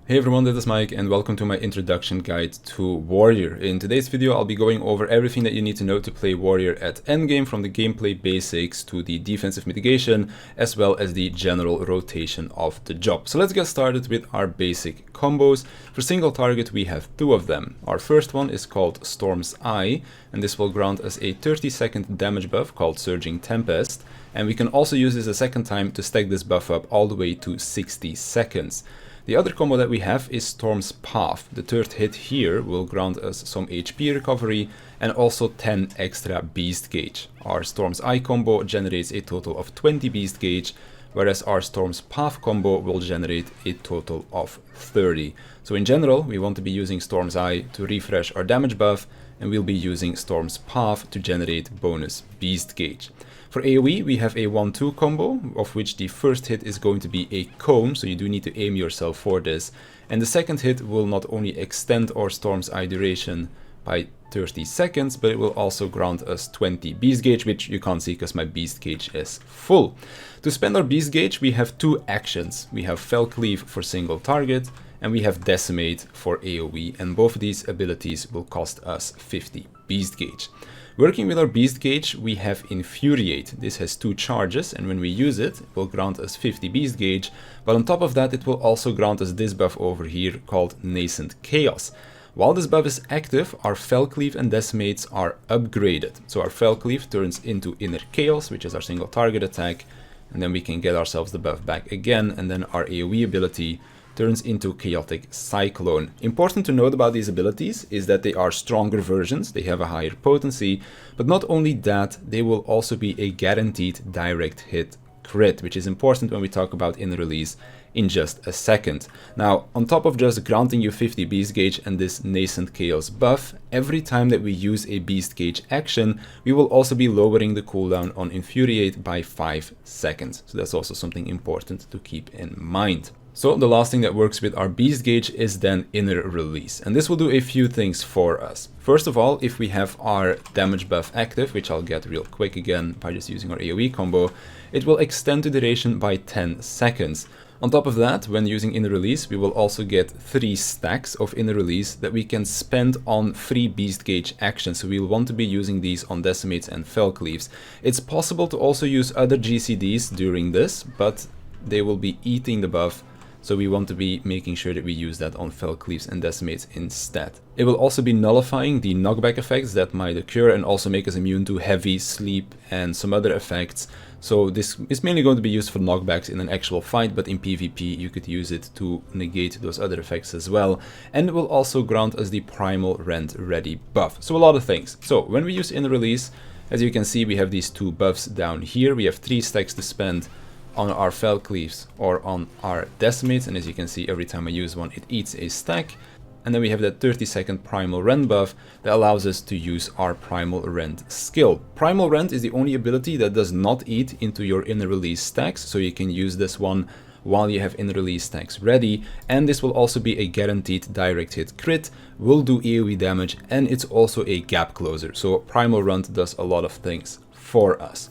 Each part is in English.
Hey everyone, this is Mike and welcome to my introduction guide to Warrior. In today's video I'll be going over everything that you need to know to play Warrior at endgame, from the gameplay basics to the defensive mitigation as well as the general rotation of the job. So let's get started with our basic combos. For single target we have two of them. Our first one is called Storm's Eye, and this will grant us a 30-second damage buff called Surging Tempest, and we can also use this a second time to stack this buff up all the way to 60 seconds. The other combo that we have is Storm's Path. The third hit here will grant us some HP recovery and also 10 extra beast gauge. Our Storm's Eye combo generates a total of 20 beast gauge, whereas our Storm's Path combo will generate a total of 30. So in general, we want to be using Storm's Eye to refresh our damage buff, and we'll be using Storm's Path to generate bonus beast gauge. For AoE, we have a 1-2 combo, of which the first hit is going to be a cone, so you do need to aim yourself for this. And the second hit will not only extend our Storm's Eye duration by 30 seconds, but it will also grant us 20 beast gauge, which you can't see because my beast gauge is full. To spend our beast gauge, we have two actions. We have Fell Cleave for single target, and we have Decimate for AoE, and both of these abilities will cost us 50 beast gauge. Working with our beast gauge, we have Infuriate. This has two charges, and when we use it, it will grant us 50 beast gauge, but on top of that it will also grant us this buff over here called Nascent Chaos. While this buff is active, our Fell Cleave and Decimates are upgraded. So our Fell Cleave turns into Inner Chaos, which is our single target attack, and then we can get ourselves the buff back again, and then our AoE ability turns into Chaotic Cyclone. Important to note about these abilities is that they are stronger versions, they have a higher potency, but not only that, they will also be a guaranteed direct hit crit, which is important when we talk about in release in just a second. Now, on top of just granting you 50 beast gauge and this Nascent Chaos buff, every time that we use a beast gauge action, we will also be lowering the cooldown on Infuriate by 5 seconds. So that's also something important to keep in mind. So the last thing that works with our beast gauge is then Inner Release, and this will do a few things for us. First of all, if we have our damage buff active, which I'll get real quick again by just using our AoE combo, it will extend the duration by 10 seconds. On top of that, when using Inner Release, we will also get 3 stacks of Inner Release that we can spend on free beast gauge actions, so we'll want to be using these on Decimates and Fell Cleaves. It's possible to also use other GCDs during this, but they will be eating the buff, so we want to be making sure that we use that on Fell Cleaves and Decimates instead. It will also be nullifying the knockback effects that might occur and also make us immune to heavy sleep and some other effects. So this is mainly going to be used for knockbacks in an actual fight, but in PvP you could use it to negate those other effects as well. And it will also grant us the Primal Rend Ready buff. So a lot of things. So when we use Inner Release, as you can see, we have these two buffs down here. We have 3 stacks to spend on our Fell Cleaves or on our Decimates, and as you can see, every time I use one it eats a stack. And then we have that 30-second Primal Rend buff that allows us to use our Primal Rend skill. Primal Rend is the only ability that does not eat into your Inner Release stacks, so you can use this one while you have Inner Release stacks ready, and this will also be a guaranteed direct hit crit, will do AoE damage, and it's also a gap closer, so Primal Rend does a lot of things for us.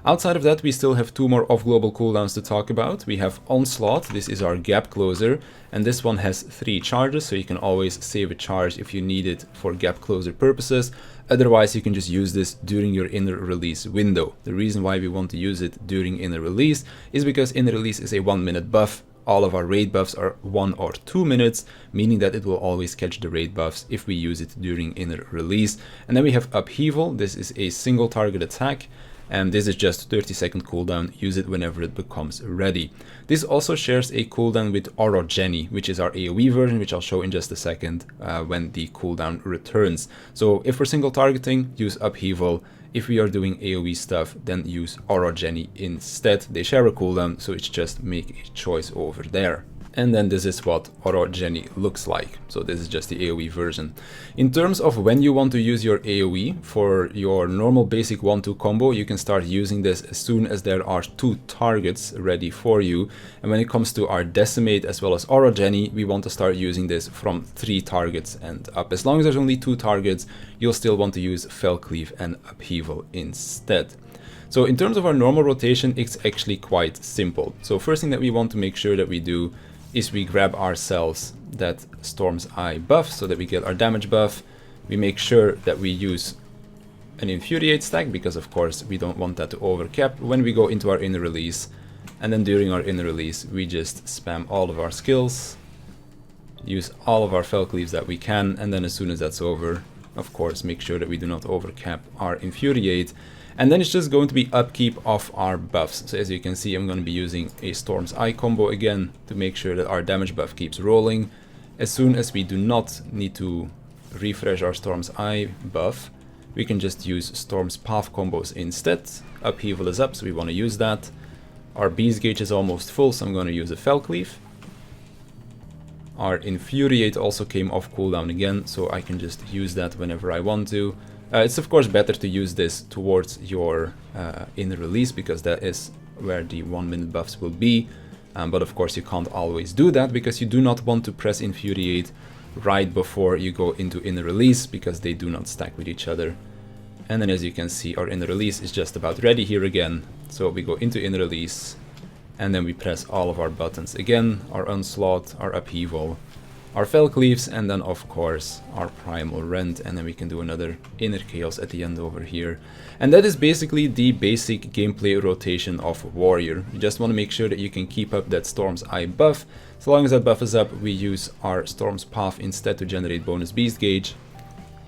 Outside of that, we still have 2 more off-global cooldowns to talk about. We have Onslaught, this is our gap closer, and this one has 3 charges, so you can always save a charge if you need it for gap closer purposes. Otherwise, you can just use this during your Inner Release window. The reason why we want to use it during Inner Release is because Inner Release is a 1-minute buff. All of our raid buffs are 1 or 2 minutes, meaning that it will always catch the raid buffs if we use it during Inner Release. And then we have Upheaval, this is a single target attack, and this is just 30-second cooldown, use it whenever it becomes ready. This also shares a cooldown with Orogeny, which is our AoE version, which I'll show in just a second when the cooldown returns. So if we're single targeting, use Upheaval. If we are doing AoE stuff, then use Orogeny instead. They share a cooldown, so it's just make a choice over there. And then this is what Orogeny looks like. So this is just the AoE version. In terms of when you want to use your AoE, for your normal basic 1-2 combo, you can start using this as soon as there are 2 targets ready for you. And when it comes to our Decimate as well as Orogeny, we want to start using this from 3 targets and up. As long as there's only 2 targets, you'll still want to use Fell Cleave and Upheaval instead. So in terms of our normal rotation, it's actually quite simple. So first thing that we want to make sure that we do is we grab ourselves that Storm's Eye buff so that we get our damage buff. We make sure that we use an Infuriate stack because of course we don't want that to overcap when we go into our inner release. And then during our inner release we just spam all of our skills, use all of our Fel Cleaves that we can, and then as soon as that's over, of course make sure that we do not overcap our Infuriate. And then it's just going to be upkeep of our buffs. So as you can see, I'm going to be using a Storm's Eye combo again to make sure that our damage buff keeps rolling. As soon as we do not need to refresh our Storm's Eye buff, we can just use Storm's Path combos instead. Upheaval is up, so we want to use that. Our Beast Gauge is almost full, so I'm going to use a Fel Cleave. Our Infuriate also came off cooldown again, so I can just use that whenever I want to. It's of course better to use this towards your inner release because that is where the 1 minute buffs will be. But of course you can't always do that because you do not want to press Infuriate right before you go into inner release because they do not stack with each other. And then as you can see, our inner release is just about ready here again. So we go into inner release and then we press all of our buttons again, our Onslaught, our Upheaval, our Fel Cleaves, and then of course our Primal Rend, and then we can do another Inner Chaos at the end over here. And that is basically the basic gameplay rotation of Warrior. You just want to make sure that you can keep up that Storm's Eye buff. As long as that buff is up, we use our Storm's Path instead to generate bonus Beast Gauge.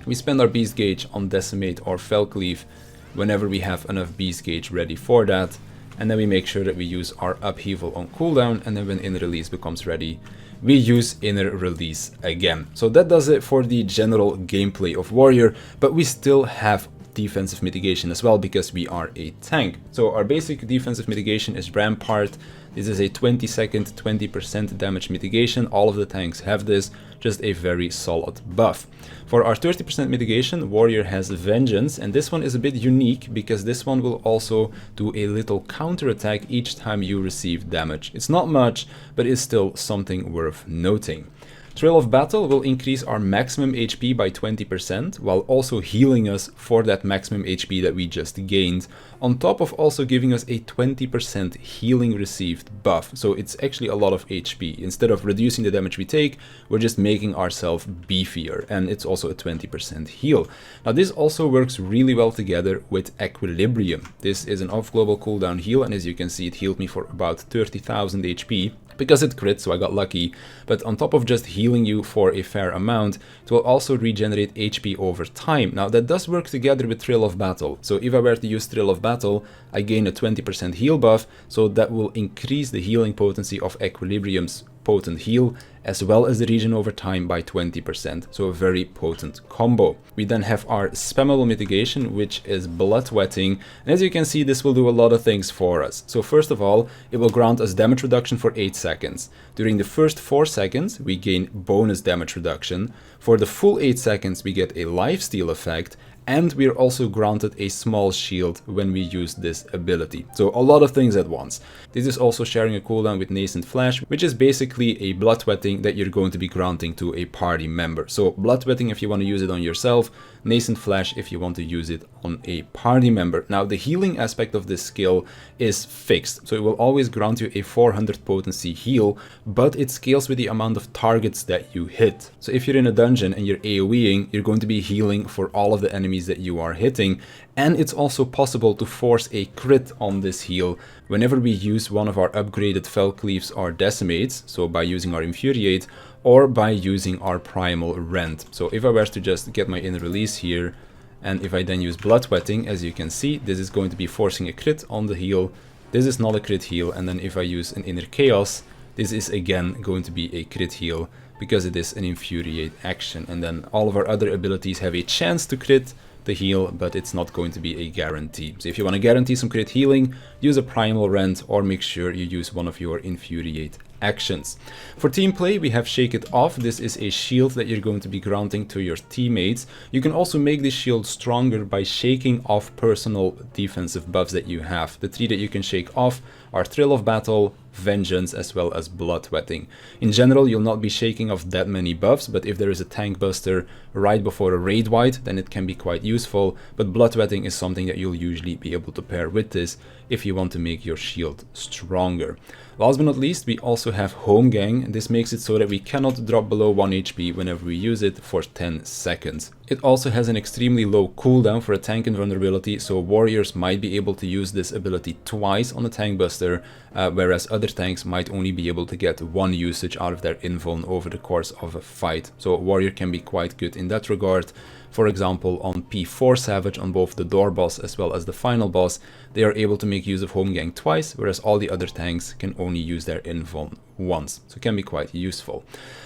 We spend our Beast Gauge on Decimate or Fel Cleave whenever we have enough Beast Gauge ready for that. And then we make sure that we use our Upheaval on cooldown, and then when Inner Release becomes ready, we use Inner Release again. So that does it for the general gameplay of Warrior, but we still have defensive mitigation as well because we are a tank. So our basic defensive mitigation is Rampart. This is a 20-second, 20% damage mitigation. All of the tanks have this, just a very solid buff. For our 30% mitigation, Warrior has Vengeance, and this one is a bit unique because this one will also do a little counter attack each time you receive damage. It's not much, but it's still something worth noting. Trail of Battle will increase our maximum HP by 20% while also healing us for that maximum HP that we just gained, on top of also giving us a 20% healing received buff. So it's actually a lot of HP. Instead of reducing the damage we take, we're just making ourselves beefier, and it's also a 20% heal. Now this also works really well together with Equilibrium. This is an off-global cooldown heal, and as you can see it healed me for about 30,000 HP. Because it crit, so I got lucky, but on top of just healing you for a fair amount, it will also regenerate HP over time. Now that does work together with Thrill of Battle, so if I were to use Thrill of Battle, I gain a 20% heal buff, so that will increase the healing potency of Equilibrium's potent heal, as well as the regen over time by 20%, so a very potent combo. We then have our Spammable Mitigation, which is Bloodwetting, and as you can see this will do a lot of things for us. So first of all, it will grant us damage reduction for 8 seconds. During the first 4 seconds we gain bonus damage reduction. For the full 8 seconds we get a lifesteal effect, and we are also granted a small shield when we use this ability. So a lot of things at once. This is also sharing a cooldown with Nascent Flash, which is basically a Bloodwetting that you're going to be granting to a party member. So Bloodwetting if you want to use it on yourself, Nascent Flash if you want to use it on a party member. Now the healing aspect of this skill is fixed, so it will always grant you a 400 potency heal, but it scales with the amount of targets that you hit. So if you're in a dungeon and you're AoEing, you're going to be healing for all of the enemies that you are hitting, and it's also possible to force a crit on this heal whenever we use one of our upgraded Fel Cleaves or Decimates, so by using our Infuriate or by using our Primal Rend. So if I were to just get my Inner Release here, and if I then use Bloodwetting, as you can see, this is going to be forcing a crit on the heal. This is not a crit heal, and then if I use an Inner Chaos, this is again going to be a crit heal because it is an Infuriate action, and then all of our other abilities have a chance to crit the heal, but it's not going to be a guarantee. So if you want to guarantee some crit healing, use a Primal Rend or make sure you use one of your Infuriate actions. For team play we have Shake It Off. This is a shield that you're going to be granting to your teammates. You can also make this shield stronger by shaking off personal defensive buffs that you have. The 3 that you can shake off are Thrill of Battle, Vengeance, as well as Bloodwetting. In general, you'll not be shaking off that many buffs, but if there is a tank buster right before a raid wipe, then it can be quite useful. But Bloodwetting is something that you'll usually be able to pair with this if you want to make your shield stronger. Last but not least, we also have Home Gang. This makes it so that we cannot drop below 1 HP whenever we use it for 10 seconds. It also has an extremely low cooldown for a tank invulnerability, so warriors might be able to use this ability twice on a tank buster, whereas other tanks might only be able to get one usage out of their invuln over the course of a fight. So a warrior can be quite good in that regard. For example, on P4 Savage, on both the door boss as well as the final boss, they are able to make use of Home Gang twice, whereas all the other tanks can only use their invuln once, so it can be quite useful.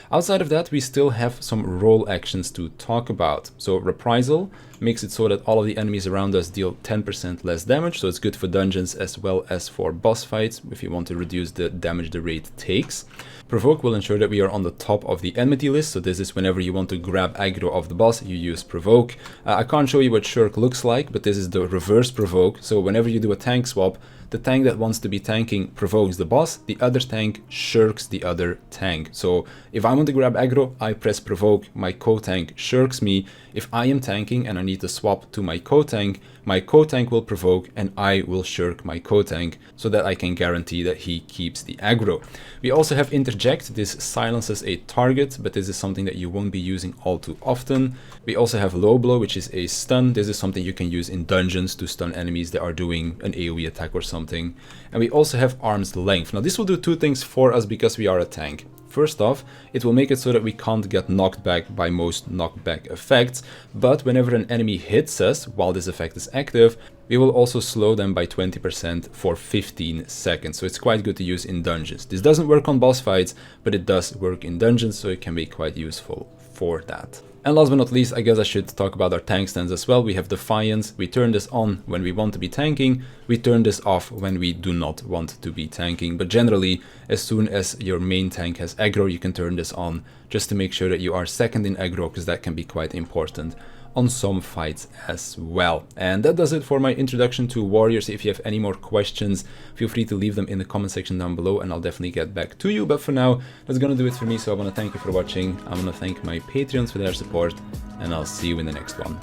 Outside of that, we still have some role actions to talk about. So Reprisal makes it so that all of the enemies around us deal 10% less damage, so it's good for dungeons as well as for boss fights if you want to reduce the damage the raid takes. Provoke will ensure that we are on the top of the enmity list, so this is whenever you want to grab aggro of the boss, you use Provoke. I can't show you what Shirk looks like, but this is the reverse Provoke, so whenever you do a tank swap, the tank that wants to be tanking provokes the boss, the other tank shirks the other tank. So if I want to grab aggro, I press Provoke, my co-tank shirks me. If I am tanking and I need to swap to my co-tank will Provoke and I will shirk my co-tank, so that I can guarantee that he keeps the aggro. We also have Interject. This silences a target, but this is something that you won't be using all too often. We also have Low Blow, which is a stun. This is something you can use in dungeons to stun enemies that are doing an AoE attack or something. And we also have Arm's Length. Now this will do two things for us because we are a tank. First off, it will make it so that we can't get knocked back by most knockback effects, but whenever an enemy hits us while this effect is active, we will also slow them by 20% for 15 seconds, so it's quite good to use in dungeons. This doesn't work on boss fights, but it does work in dungeons, so it can be quite useful for that. And last but not least, I guess I should talk about our tank stands as well. We have Defiance. We turn this on when we want to be tanking. We turn this off when we do not want to be tanking. But generally, as soon as your main tank has aggro, you can turn this on just to make sure that you are second in aggro, because that can be quite important on some fights as well. And that does it for my introduction to warriors. If you have any more questions, feel free to leave them in the comment section down below and I'll definitely get back to you. But for now, that's gonna do it for me. So I want to thank you for watching. I want to thank my Patreons for their support, and I'll see you in the next one.